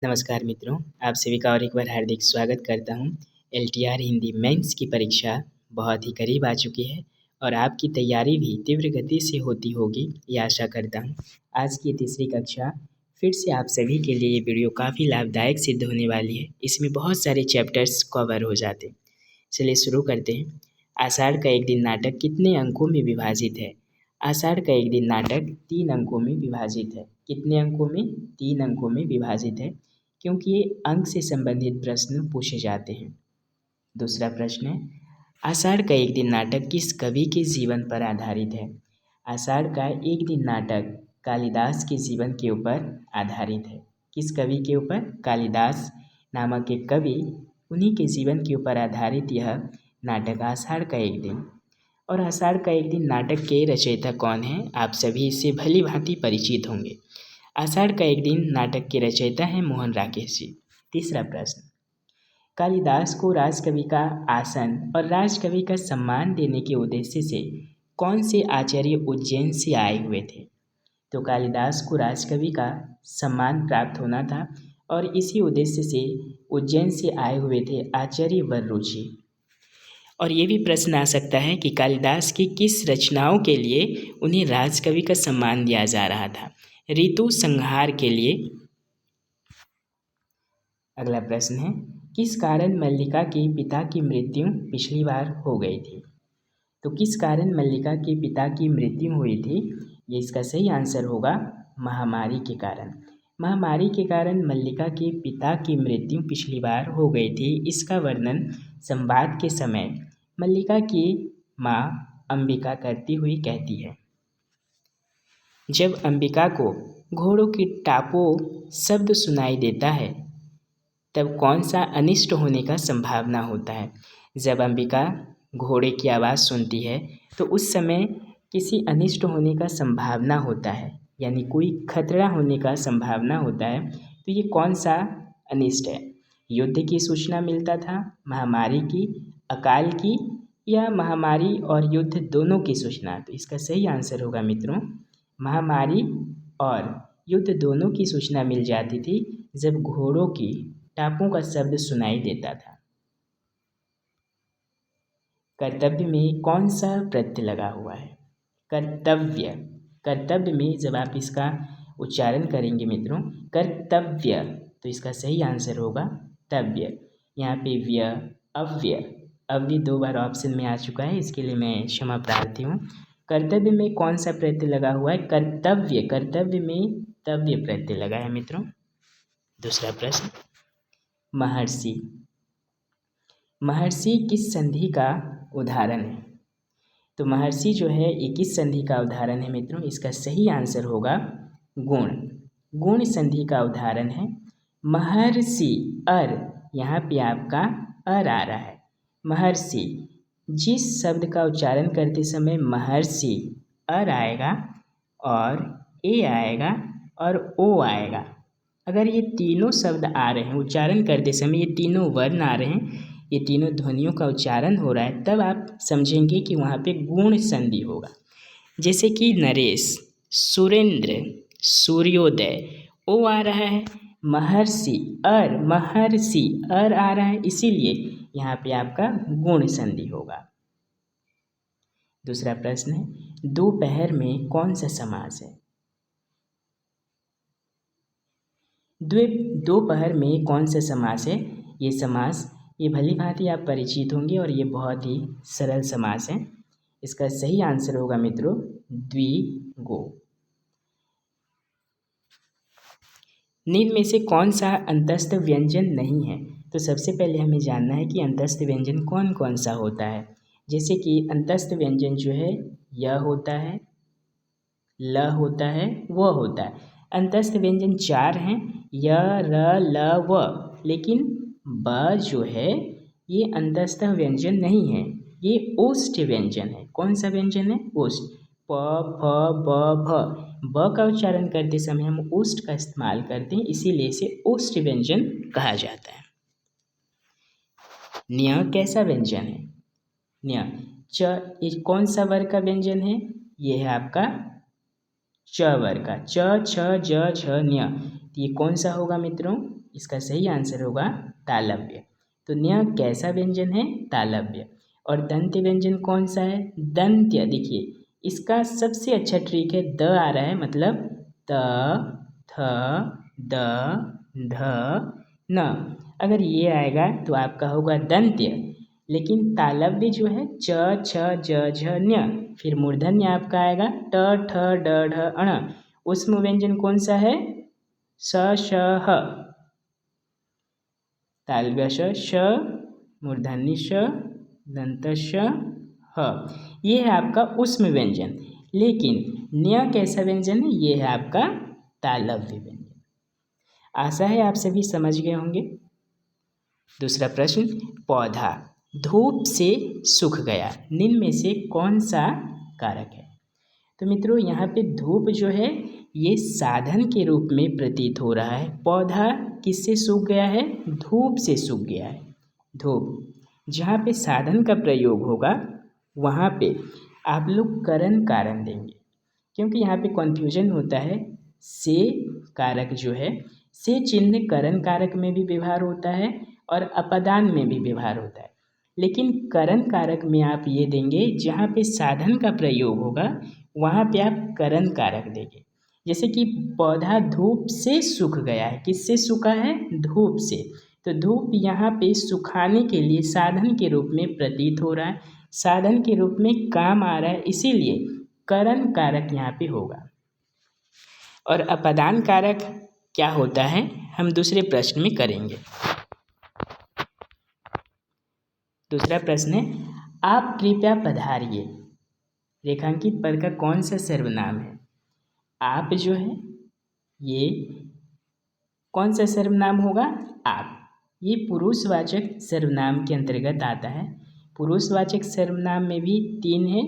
नमस्कार मित्रों, आप सभी का और एक बार हार्दिक स्वागत करता हूँ। एलटीआर हिंदी मेंस की परीक्षा बहुत ही करीब आ चुकी है और आपकी तैयारी भी तीव्र गति से होती होगी, ये आशा करता हूँ। आज की तीसरी कक्षा फिर से आप सभी के लिए ये वीडियो काफ़ी लाभदायक सिद्ध होने वाली है। इसमें बहुत सारे चैप्टर्स कवर हो जाते हैं। चलिए शुरू करते हैं। आषाढ़ का एक दिन नाटक कितने अंकों में विभाजित है? आषाढ़ का एक दिन नाटक 3 अंकों में विभाजित है। कितने अंकों में? 3 अंकों में विभाजित है, क्योंकि ये अंक से संबंधित प्रश्न पूछे जाते हैं। दूसरा प्रश्न है, आषाढ़ का एक दिन नाटक किस कवि के जीवन पर आधारित है? आषाढ़ का एक दिन नाटक कालिदास के जीवन के ऊपर आधारित है। किस कवि के ऊपर? कालिदास नामक एक कवि, उन्हीं के जीवन के ऊपर आधारित यह नाटक आषाढ़ का एक दिन। और आषाढ़ का एक दिन नाटक के रचयिता कौन हैं? आप सभी इससे भली भांति परिचित होंगे। आषाढ़ का एक दिन नाटक के रचयिता हैं मोहन राकेश जी। तीसरा प्रश्न, कालिदास को राजकवि का आसन और राजकवि का सम्मान देने के उद्देश्य से कौन से आचार्य उज्जैन से आए हुए थे? तो कालिदास को राजकवि का सम्मान प्राप्त होना था और इसी उद्देश्य से उज्जैन से आए हुए थे आचार्य वररुचि। और ये भी प्रश्न आ सकता है कि कालिदास की किस रचनाओं के लिए उन्हें राजकवि का सम्मान दिया जा रहा था? ऋतु संहार के लिए। अगला प्रश्न है, किस कारण मल्लिका के पिता की मृत्यु पिछली बार हो गई थी? तो किस कारण मल्लिका के पिता की मृत्यु हुई थी? ये इसका सही आंसर होगा महामारी के कारण। महामारी के कारण मल्लिका के पिता की मृत्यु पिछली बार हो गई थी। इसका वर्णन संवाद के समय मल्लिका की माँ अंबिका करती हुई कहती है। जब अंबिका को घोड़ों की टापो शब्द सुनाई देता है तब कौन सा अनिष्ट होने का संभावना होता है? जब अंबिका घोड़े की आवाज़ सुनती है तो उस समय किसी अनिष्ट होने का संभावना होता है, यानी कोई खतरा होने का संभावना होता है। तो ये कौन सा अनिष्ट है? युद्ध की सूचना मिलता था, महामारी की, अकाल की, या महामारी और युद्ध दोनों की सूचना? तो इसका सही आंसर होगा मित्रों महामारी और युद्ध दोनों की सूचना मिल जाती थी जब घोड़ों की टापों का शब्द सुनाई देता था। कर्तव्य में कौन सा प्रत्यय लगा हुआ है? कर्तव्य। कर्तव्य में जब आप इसका उच्चारण करेंगे मित्रों कर्तव्य, तो इसका सही आंसर होगा तव्य। यहाँ पे व्य, अव्य, अव्य 2 बार ऑप्शन में आ चुका है, इसके लिए मैं क्षमा प्रार्थी हूँ। कर्तव्य में कौन सा प्रत्यय लगा हुआ है? कर्तव्य। कर्तव्य में तव्य प्रत्यय लगा है मित्रों। दूसरा प्रश्न, महर्षि। महर्षि किस संधि का उदाहरण है? तो महर्षि जो है ये किस संधि का उदाहरण है मित्रों? इसका सही आंसर होगा गुण। गुण संधि का उदाहरण है महर्षि। अर, यहाँ पे आपका अर आ रहा है। महर्षि, जिस शब्द का उच्चारण करते समय महर्षि अर आएगा और ए आएगा और ओ आएगा, अगर ये तीनों शब्द आ रहे हैं उच्चारण करते समय, ये तीनों वर्ण आ रहे हैं, ये तीनों ध्वनियों का उच्चारण हो रहा है, तब आप समझेंगे कि वहाँ पे गुण संधि होगा। जैसे कि नरेश, सुरेंद्र, सूर्योदय, ओ आ रहा है, महर्षि अर आ रहा है, इसीलिए यहाँ पे आपका गुण संधि होगा। दूसरा प्रश्न है, दोपहर में कौन सा समास है? दोपहर में कौन सा समास है? ये समास, ये भली भांति आप परिचित होंगे और ये बहुत ही सरल समास है। इसका सही आंसर होगा मित्रों द्विगु। निम्न में से कौन सा अंतस्थ व्यंजन नहीं है? तो सबसे पहले हमें जानना है कि अंतस्थ व्यंजन कौन कौन सा होता है। जैसे कि अंतस्थ व्यंजन जो है य होता है, ल होता है, व होता है। अंतस्थ व्यंजन 4 हैं, य, र, ल, व, लेकिन ब जो है ये अंतस्थ व्यंजन नहीं है, ये ओष्ठ व्यंजन है। कौन सा व्यंजन है? ओष्ठ। प, फ, ब, भ, ब का उच्चारण करते समय हम ओष्ठ का इस्तेमाल करते हैं, इसीलिए इसे ओष्ठ व्यंजन कहा जाता है। न्य कैसा व्यंजन है? न्य, च, ये कौन सा वर्ग का व्यंजन है? ये है आपका च वर्ग का। च, छ, ज, झ, न्य, ये कौन सा होगा मित्रों? इसका सही आंसर होगा तालव्य। तो न्य कैसा व्यंजन है? तालव्य। और दंत्य व्यंजन कौन सा है? दंत्य। देखिए इसका सबसे अच्छा ट्रिक है, द आ रहा है मतलब त थ द ध न। अगर ये आएगा तो आपका होगा दंत्य। लेकिन तालव्य जो है च छ ज झ न्य, फिर मूर्धन्य आपका आएगा ट ठ ड ढ अण। उसमें व्यंजन कौन सा है? स श ह। तालव्य श, मूर्धन्य श, दंत श ह। ये है आपका उष्म व्यंजन। लेकिन न्य कैसा व्यंजन है? ये है आपका तालव्य व्यंजन। आशा है आप सभी समझ गए होंगे। दूसरा प्रश्न, पौधा धूप से सूख गया, निम्न में से कौन सा कारक है? तो मित्रों यहाँ पे धूप जो है ये साधन के रूप में प्रतीत हो रहा है। पौधा किससे सूख गया है? धूप से सूख गया है। धूप, जहाँ पे साधन का प्रयोग होगा वहाँ पे आप लोग करण कारण देंगे, क्योंकि यहाँ पे कन्फ्यूजन होता है। से कारक जो है, से चिन्ह करण कारक में भी व्यवहार होता है और अपदान में भी व्यवहार होता है। लेकिन करण कारक में आप ये देंगे, जहाँ पे साधन का प्रयोग होगा वहाँ पे आप करण कारक देंगे। जैसे कि पौधा धूप से सूख गया है, किससे सूखा है? धूप से। तो धूप यहाँ पे सुखाने के लिए साधन के रूप में प्रतीत हो रहा है, साधन के रूप में काम आ रहा है, इसीलिए करण कारक यहाँ पे होगा। और अपदान कारक क्या होता है हम दूसरे प्रश्न में करेंगे। दूसरा प्रश्न है, आप कृपया पधारिए, रेखांकित पद का कौन सा सर्वनाम है? आप जो है ये कौन सा सर्वनाम होगा? आप। ये पुरुषवाचक सर्वनाम के अंतर्गत आता है। पुरुषवाचक सर्वनाम में भी 3 है,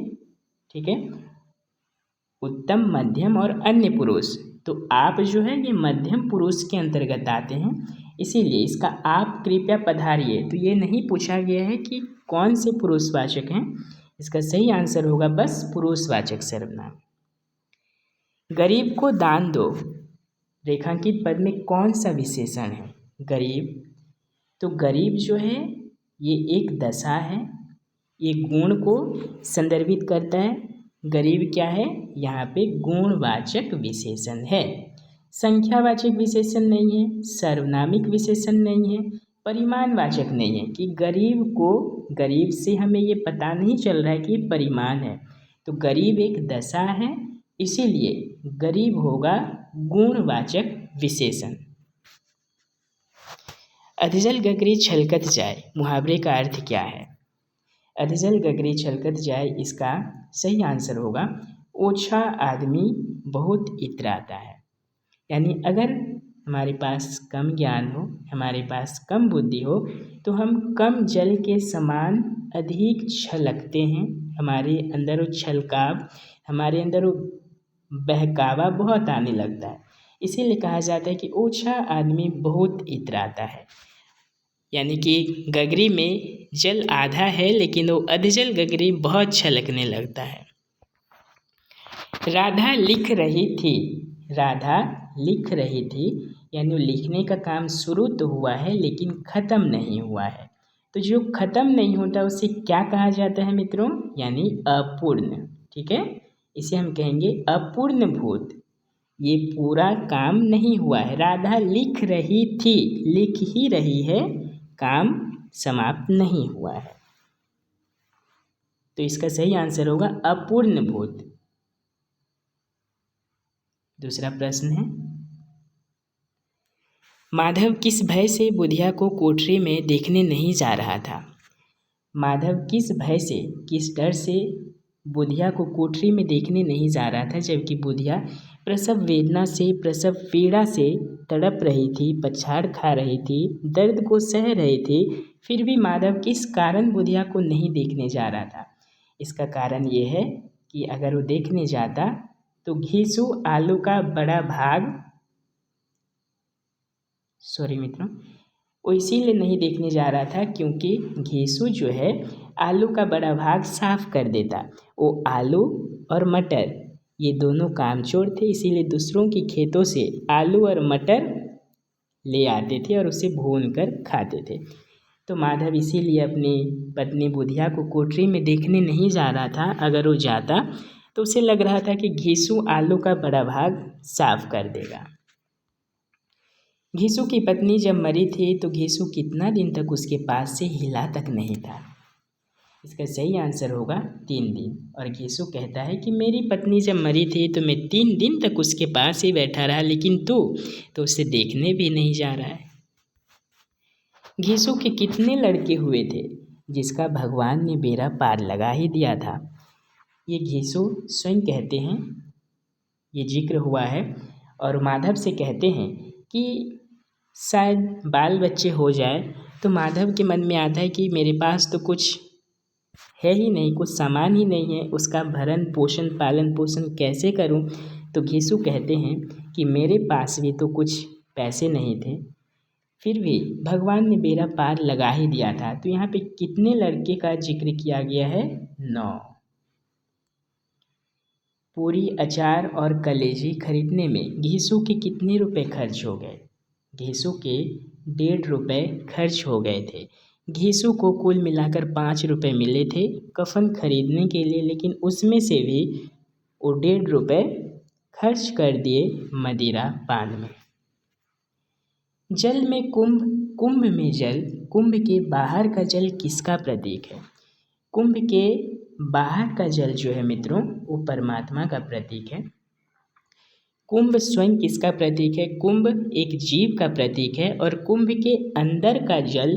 ठीक है, उत्तम, मध्यम और अन्य पुरुष। तो आप जो है ये मध्यम पुरुष के अंतर्गत आते हैं, इसीलिए इसका आप कृपया पधारिए। तो ये नहीं पूछा गया है कि कौन से पुरुषवाचक हैं, इसका सही आंसर होगा बस पुरुषवाचक सर्वनाम। गरीब को दान दो, रेखांकित पद में कौन सा विशेषण है? गरीब, तो गरीब जो है ये एक दशा है, ये गुण को संदर्भित करता है। गरीब क्या है? यहाँ पे गुणवाचक विशेषण है, संख्यावाचक विशेषण नहीं है, सर्वनामिक विशेषण नहीं है, परिमाणवाचक नहीं है। कि गरीब को, गरीब से हमें ये पता नहीं चल रहा है कि ये परिमाण है, तो गरीब एक दशा है, इसीलिए गरीब होगा गुणवाचक विशेषण। अधजल गगरी छलकत जाए, मुहावरे का अर्थ क्या है? अधजल गगरी छलकत जाए, इसका सही आंसर होगा ओछा आदमी बहुत इतराता है। यानी अगर हमारे पास कम ज्ञान हो, हमारे पास कम बुद्धि हो, तो हम कम जल के समान अधिक छलकते हैं, हमारे अंदर वो छलकाव, हमारे अंदर वो बहकावा बहुत आने लगता है। इसीलिए कहा जाता है कि ओछा आदमी बहुत इतराता है। यानी कि गगरी में जल आधा है, लेकिन वो अधजल गगरी बहुत छलकने लगता है। राधा लिख रही थी, राधा लिख रही थी, यानी लिखने का काम शुरू तो हुआ है लेकिन ख़त्म नहीं हुआ है। तो जो ख़त्म नहीं होता उसे क्या कहा जाता है मित्रों? यानी अपूर्ण, ठीक है, इसे हम कहेंगे अपूर्ण भूत। ये पूरा काम नहीं हुआ है। राधा लिख रही थी, लिख ही रही है, काम समाप्त नहीं हुआ है। तो इसका सही आंसर होगा अपूर्ण भूत। दूसरा प्रश्न है, माधव किस भय से बुधिया को कोठरी में देखने नहीं जा रहा था? माधव किस भय से, किस डर से बुधिया को कोठरी में देखने नहीं जा रहा था, जबकि बुधिया प्रसव वेदना से, प्रसव पीड़ा से तड़प रही थी, पछाड़ खा रही थी, दर्द को सह रही थी, फिर भी माधव किस कारण बुधिया को नहीं देखने जा रहा था? इसका कारण ये है कि अगर वो देखने जाता तो घीसू आलू का बड़ा भाग, सॉरी मित्रों, वो इसीलिए नहीं देखने जा रहा था क्योंकि घीसू जो है आलू का बड़ा भाग साफ कर देता। वो आलू और मटर ये दोनों कामचोर थे, इसीलिए दूसरों की खेतों से आलू और मटर ले आते थे और उसे भून कर खाते थे। तो माधव इसीलिए अपनी पत्नी बुधिया को कोठरी में देखने नहीं जा रहा था। अगर वो जाता तो उसे लग रहा था कि घीसू आलू का बड़ा भाग साफ कर देगा। घीसू की पत्नी जब मरी थी तो घीसू कितना दिन तक उसके पास से हिला तक नहीं था। इसका सही आंसर होगा 3 दिन। और घीसू कहता है कि मेरी पत्नी जब मरी थी तो मैं 3 दिन तक उसके पास ही बैठा रहा, लेकिन तू तो उसे देखने भी नहीं जा रहा है। घीसू के कितने लड़के हुए थे जिसका भगवान ने बेड़ा पार लगा ही दिया था। ये घीसू स्वयं कहते हैं, ये जिक्र हुआ है। और माधव से कहते हैं कि शायद बाल बच्चे हो जाए। तो माधव के मन में आता है कि मेरे पास तो कुछ है ही नहीं, कुछ सामान ही नहीं है, उसका भरण पोषण पालन पोषण कैसे करूं। तो घीसू कहते हैं कि मेरे पास भी तो कुछ पैसे नहीं थे, फिर भी भगवान ने बेड़ा पार लगा ही दिया था। तो यहाँ पे कितने लड़के का जिक्र किया गया है? 9। पूरी अचार और कलेजी खरीदने में घीसू के कितने रुपए खर्च हो गए? घीसू के 1.5 रुपये खर्च हो गए थे। घीसू को कुल मिलाकर 5 रुपये मिले थे कफन खरीदने के लिए, लेकिन उसमें से भी वो 1.5 रुपये खर्च कर दिए मदिरा पान में। जल में कुंभ, कुंभ में जल, कुंभ के बाहर का जल किसका प्रतीक है? कुंभ के बाहर का जल जो है मित्रों, वो परमात्मा का प्रतीक है। कुंभ स्वयं किसका प्रतीक है? कुंभ एक जीव का प्रतीक है और कुंभ के अंदर का जल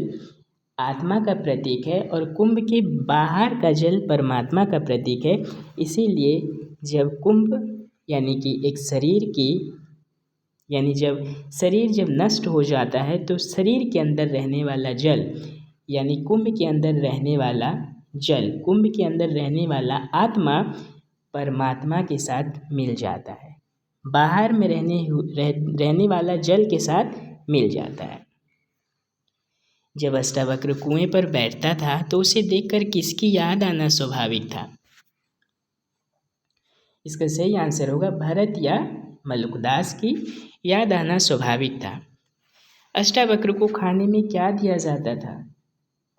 आत्मा का प्रतीक है और कुंभ के बाहर का जल परमात्मा का प्रतीक है। इसीलिए जब कुंभ यानी कि एक शरीर की जब शरीर नष्ट हो जाता है तो शरीर के अंदर रहने वाला जल यानी कुंभ के अंदर रहने वाला जल, कुंभ के अंदर रहने वाला आत्मा परमात्मा के साथ मिल जाता है, बाहर में रहने वाला जल के साथ मिल जाता है। जब अष्टावक्र कुएं पर बैठता था तो उसे देखकर किसकी याद आना स्वाभाविक था? इसका सही आंसर होगा भरत या मलुकदास की याद आना स्वाभाविक था। अष्टावक्र को खाने में क्या दिया जाता था?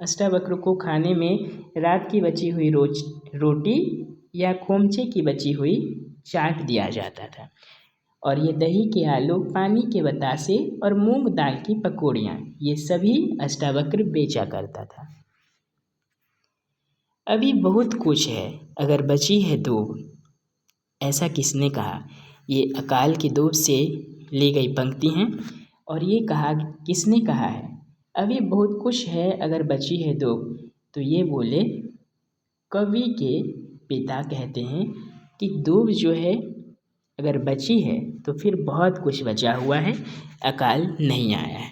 अष्टावक्र को खाने में रात की बची हुई रोटी या खोमचे की बची हुई चाट दिया जाता था। और ये दही के आलू, पानी के बतासे और मूंग दाल की पकौड़ियाँ, ये सभी अष्टावक्र बेचा करता था। अभी बहुत कुछ है अगर बची है दूब, ऐसा किसने कहा? ये अकाल की दूब से ली गई पंक्ति हैं और ये कहा किसने कहा है? अभी बहुत कुछ है अगर बची है दूब, तो ये बोले कवि के पिता कहते हैं कि दूब जो है अगर बची है तो फिर बहुत कुछ बचा हुआ है, अकाल नहीं आया है।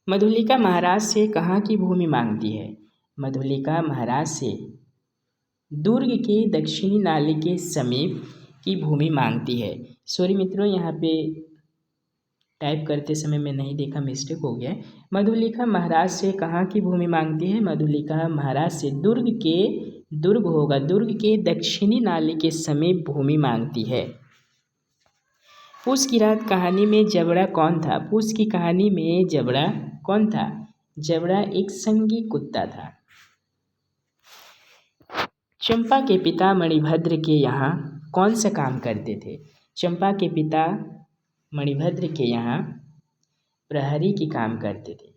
मधुलिका महाराज से कहाँ की भूमि मांगती है? मधुलिका महाराज से दुर्ग के दक्षिणी नाले के समीप की भूमि मांगती है। सॉरी मित्रों, यहाँ पे टाइप करते समय मैं नहीं देखा, मिस्टेक हो गया। मधुलिका महाराज से कहाँ की भूमि मांगती है? मधुलिका महाराज से दुर्ग के दक्षिणी नाले के समीप भूमि मांगती है। पूस की रात कहानी में जबड़ा कौन था? पूस की कहानी में जबड़ा कौन था? जबड़ा एक संगी कुत्ता था। चंपा के पिता मणिभद्र के यहाँ कौन सा काम करते थे? चंपा के पिता मणिभद्र के यहाँ प्रहरी की काम करते थे।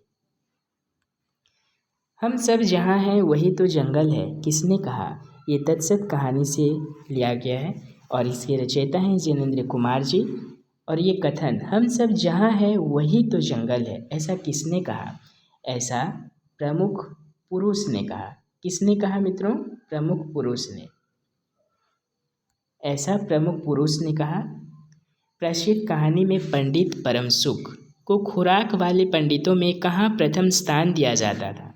हम सब जहाँ हैं वही तो जंगल है, किसने कहा? ये तत्सत कहानी से लिया गया है और इसके रचयिता हैं जिनेंद्र कुमार जी। और ये कथन हम सब जहाँ हैं वही तो जंगल है, ऐसा किसने कहा? ऐसा प्रमुख पुरुष ने कहा। किसने कहा मित्रों? प्रमुख पुरुष ने। ऐसा प्रमुख पुरुष ने कहा। प्रसिद्ध कहानी में पंडित परमसुख को खुराक वाले पंडितों में कहाँ प्रथम स्थान दिया जाता था?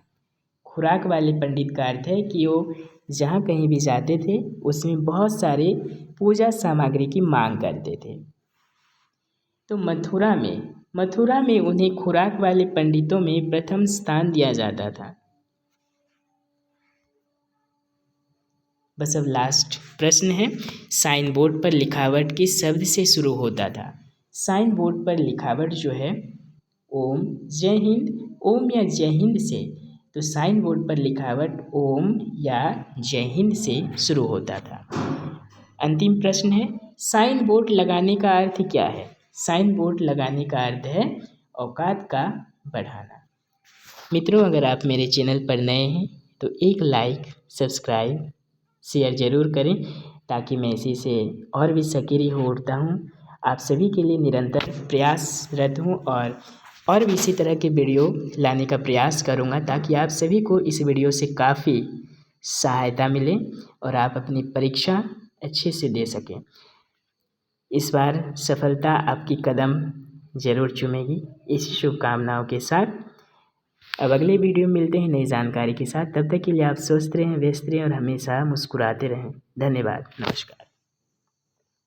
खुराक वाले पंडित का अर्थ है कि वो जहाँ कहीं भी जाते थे उसमें बहुत सारे पूजा सामग्री की मांग करते थे। तो मथुरा में उन्हें खुराक वाले पंडितों में प्रथम स्थान दिया जाता था। बस अब लास्ट प्रश्न है, साइन बोर्ड पर लिखावट किस शब्द से शुरू होता था? साइन बोर्ड पर लिखावट जो है ओम जय हिंद, ओम या जय हिंद से, तो साइन बोर्ड पर लिखावट ओम या जय हिंद से शुरू होता था। अंतिम प्रश्न है, साइन बोर्ड लगाने का अर्थ क्या है? साइन बोर्ड लगाने का अर्थ है औकात का बढ़ाना। मित्रों, अगर आप मेरे चैनल पर नए हैं तो एक लाइक, सब्सक्राइब, शेयर ज़रूर करें ताकि मैं इसी से और भी सक्रिय हो उठता हूँ। आप सभी के लिए निरंतर प्रयासरत हूँ और भी इसी तरह के वीडियो लाने का प्रयास करूँगा ताकि आप सभी को इस वीडियो से काफ़ी सहायता मिले और आप अपनी परीक्षा अच्छे से दे सकें। इस बार सफलता आपकी कदम ज़रूर चूमेगी। इस शुभकामनाओं के साथ अब अगले वीडियो में मिलते हैं नई जानकारी के साथ। तब तक के लिए आप स्वस्थ रहें, व्यस्त रहें और हमेशा मुस्कुराते रहें। धन्यवाद, नमस्कार।